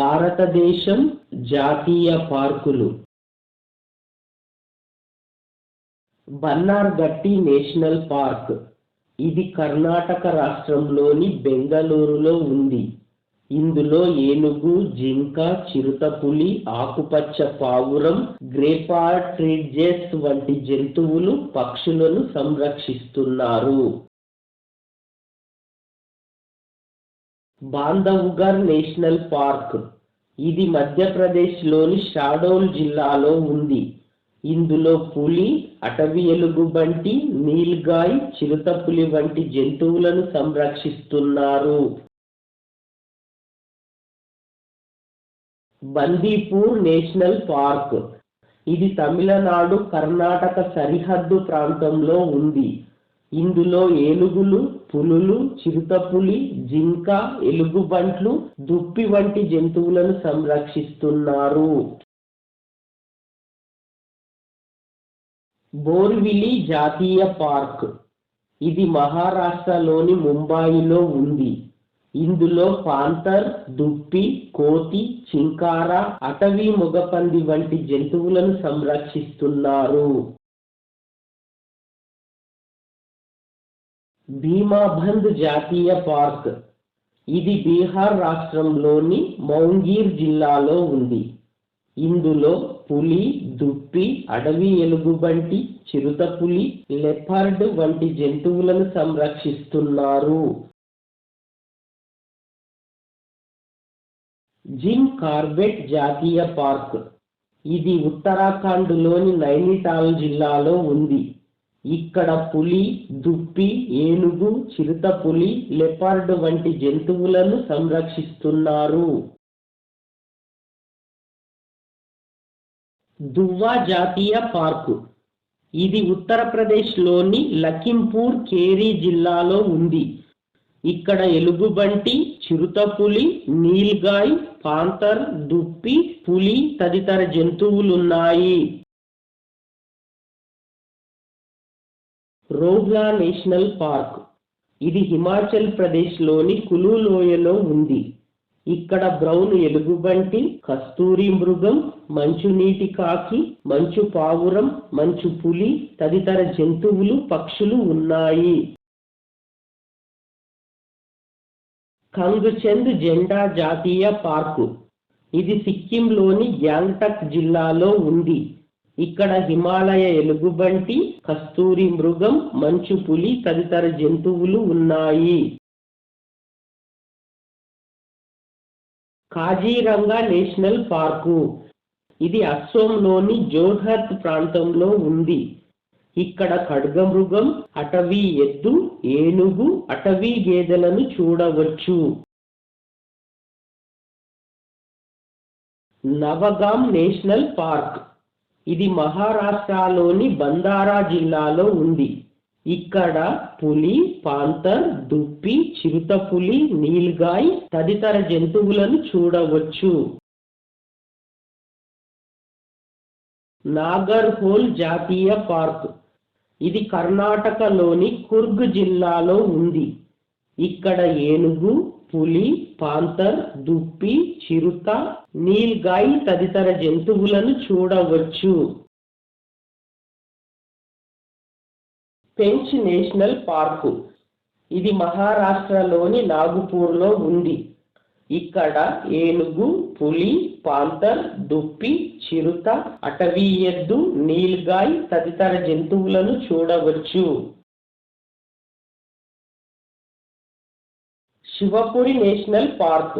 భారతదేశం జాతీయ పార్కులు. బన్నార్ఘట్టి నేషనల్ పార్క్ ఇది కర్ణాటక రాష్ట్రంలోని బెంగళూరులో ఉంది. ఇందులో ఏనుగు, జింక, చిరుతపులి, ఆకుపచ్చ పావురం, గ్రే పార్ట్రిడ్జెస్ వంటి జంతువులు, పక్షులను సంరక్షిస్తున్నారు. బాంధవ్గర్ నేషనల్ పార్క్ ఇది మధ్యప్రదేశ్లోని షాడోల్ జిల్లాలో ఉంది. ఇందులో పులి, అటవీ ఎలుగుబంటి, నీల్గాయ్, చిరుతపులి వంటి జంతువులను సంరక్షిస్తున్నారు. బందీపూర్ నేషనల్ పార్క్ ఇది తమిళనాడు కర్ణాటక సరిహద్దు ప్రాంతంలో ఉంది. ఇందులో ఏనుగులు, పులులు, చిరుతపులి, జింక, ఎలుగుబంట్లు, దుప్పి వంటి జంతువులను సంరక్షిస్తున్నారు. బోర్విలి జాతీయ పార్క్ ఇది మహారాష్ట్రలోని ముంబాయిలో ఉంది. ఇందులో పాంథర్, దుప్పి, కోతి, చింకార, అటవీ మొగపంది వంటి జంతువులను సంరక్షిస్తున్నారు. భీమాబంద్ జాతీయ పార్క్ ఇది బీహార్ రాష్ట్రంలోని మౌంగీర్ జిల్లాలో ఉంది. ఇందులో పులి, దుప్పి, అడవి ఎలుగుబంటి, చిరుతపులి, లెపర్డ్ వంటి జంతువులను సంరక్షిస్తున్నారు. జిమ్ కార్బెట్ జాతీయ పార్క్ ఇది ఉత్తరాఖండ్లోని నైనిటాల్ జిల్లాలో ఉంది. ఇక్కడ పులి, దుప్పి, ఏనుగు, చిరుతపులి, లెపర్డ్ వంటి జంతువులను సంరక్షిస్తున్నారు. దువ్వా జాతీయ పార్కు ఇది ఉత్తరప్రదేశ్లోని లఖింపూర్ ఖేరి జిల్లాలో ఉంది. ఇక్కడ ఎలుగుబంటి, చిరుతపులి, నీల్గాయ్, పాంథర్, దుప్పి, పులి తదితర జంతువులున్నాయి. రోహ్లా నేషనల్ పార్క్ ఇది హిమాచల్ ప్రదేశ్లోని కులు లోయలో ఉంది. ఇక్కడ బ్రౌన్ ఎలుగుబంటి, కస్తూరి మృగం, మంచునీటి కాకి, మంచు పావురం, మంచు పులి తదితర జంతువులు, పక్షులు ఉన్నాయి. కంగ్చంద్ జెండా జాతీయ పార్కు ఇది సిక్కింలోని గ్యాంగ్టక్ జిల్లాలో ఉంది. ఇక్కడ హిమాలయ ఎలుగుబంటి, కస్తూరి మృగం, మంచు పులి తదితర జంతువులు ఉన్నాయి. కాజీరంగా నేషనల్ పార్కు ఇది అస్సోంలోని జోర్హత్ ప్రాంతంలో ఉంది. ఇక్కడ ఖడ్గమృగం, అటవీ ఎద్దు, ఏనుగు, అటవీ గేదెలను చూడవచ్చు. నవగాం నేషనల్ పార్క్ ఇది మహారాష్ట్రలోని బందారా జిల్లాలో ఉంది. ఇక్కడ పులి, పాంథర్, దుప్పి, చిరుతపులి, నీల్గాయ్ తదితర జంతువులను చూడవచ్చు. నాగర్హోల్ జాతీయ పార్క్ ఇది కర్ణాటకలోని కుర్గ్ జిల్లాలో ఉంది. ఇక్కడ ఏనుగు, పులి, పాంథర్, దుప్పి, చిరుత, నీల్గాయ్ తదితర జంతువులను చూడవచ్చు. పెంచ్ నేషనల్ పార్కు ఇది మహారాష్ట్రలోని నాగపూర్లో ఉంది. ఇక్కడ ఏనుగు, పులి, పాంథర్, దుప్పి, చిరుత, అటవీ ఎద్దు, నీల్గాయ్ తదితర జంతువులను చూడవచ్చు. శివపురి నేషనల్ పార్క్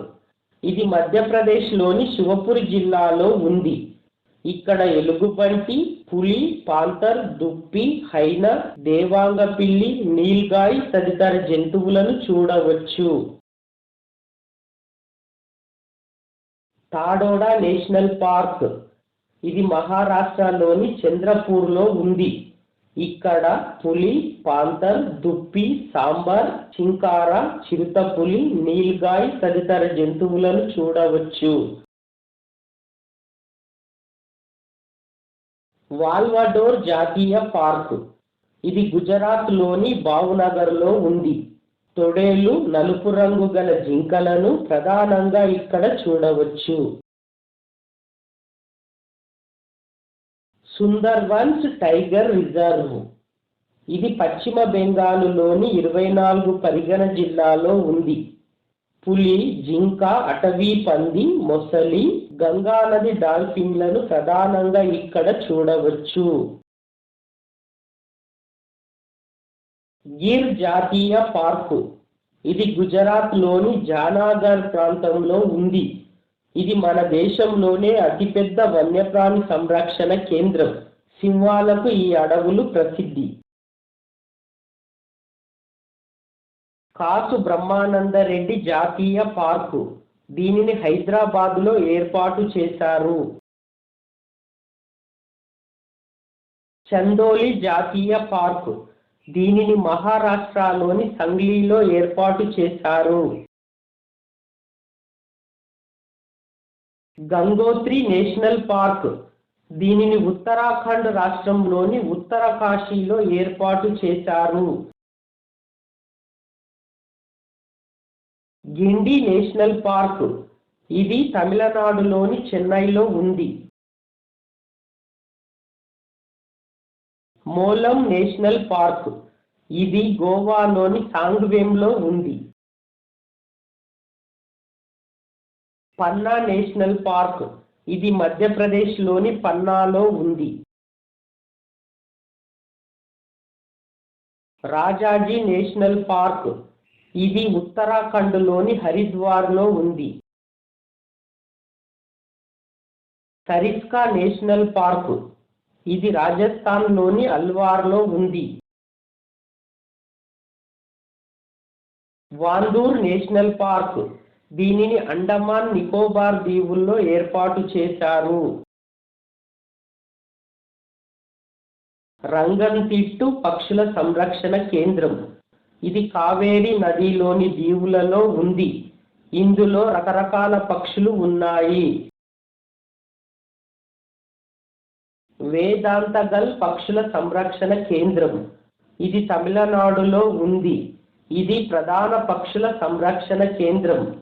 ఇది మధ్యప్రదేశ్లోని శివపురి జిల్లాలో ఉంది. ఇక్కడ ఎలుగుబంటి, పులి, పాంథర్, దుప్పి, హైన, దేవాంగ పిల్లి, నీల్గాయ్ తదితర జంతువులను చూడవచ్చు. తాడోడా నేషనల్ పార్క్ ఇది మహారాష్ట్రలోని చంద్రపూర్లో ఉంది. ఇక్కడ పులి, పాంథర్, దుప్పి, సాంబార్, చింకార, చిరుతపులి, నీల్గాయ్ తదితర జంతువులను చూడవచ్చు. వాల్వాడోర్ జాతీయ పార్క్ ఇది గుజరాత్లోని భావనగర్లో ఉంది. తొడేలు నలుపు రంగు గల జింకలను ప్రధానంగా ఇక్కడ చూడవచ్చు. సుందర్బన్స్ టైగర్ రిజర్వ్ ఇది పశ్చిమ బెంగాలులోని 24 పరిగణ జిల్లాలో ఉంది. పులి, జింక, అటవీ పంది, మొసలి, గంగానది డాల్ఫిన్లను ప్రధానంగా ఇక్కడ చూడవచ్చు. గిర్ జాతీయ పార్కు ఇది గుజరాత్లోని జానాగర్ ప్రాంతంలో ఉంది. ఇది మన దేశంలోనే అతిపెద్ద వన్యప్రాణి సంరక్షణ కేంద్రం. సింహాలకు ఈ అడవులు ప్రసిద్ధి. కాసు బ్రహ్మానందరెడ్డి జాతీయ పార్కు దీనిని హైదరాబాదులో ఏర్పాటు చేశారు. చందోలి జాతీయ పార్కు దీనిని మహారాష్ట్రలోని సంగ్లీలో ఏర్పాటు చేశారు. గంగోత్రి నేషనల్ పార్క్ దీనిని ఉత్తరాఖండ్ రాష్ట్రంలోని ఉత్తరకాశీలో ఏర్పాటు చేశారు. గిండి నేషనల్ పార్క్ ఇది తమిళనాడులోని చెన్నైలో ఉంది. మోలం నేషనల్ పార్క్ ఇది గోవాలోని సాంగ్వెంలో ఉంది. పన్నా నేషనల్ పార్క్ ఇది మధ్యప్రదేశ్లోని పన్నాలో ఉంది. రాజాజీ నేషనల్ పార్క్ ఇది ఉత్తరాఖండ్లోని హరిద్వార్లో ఉంది. సరిస్కా నేషనల్ పార్క్ ఇది రాజస్థాన్లోని అల్వార్లో ఉంది. వాందూర్ నేషనల్ పార్క్ దీనిని అండమాన్ నికోబార్ దీవుల్లో ఏర్పాటు చేశారు. రంగన్తిట్టు పక్షుల సంరక్షణ కేంద్రం ఇది కావేరీ నదిలోని దీవులలో ఉంది. ఇందులో రకరకాల పక్షులు ఉన్నాయి. వేదాంతగల్ పక్షుల సంరక్షణ కేంద్రం ఇది తమిళనాడులో ఉంది. ఇది ప్రధాన పక్షుల సంరక్షణ కేంద్రం.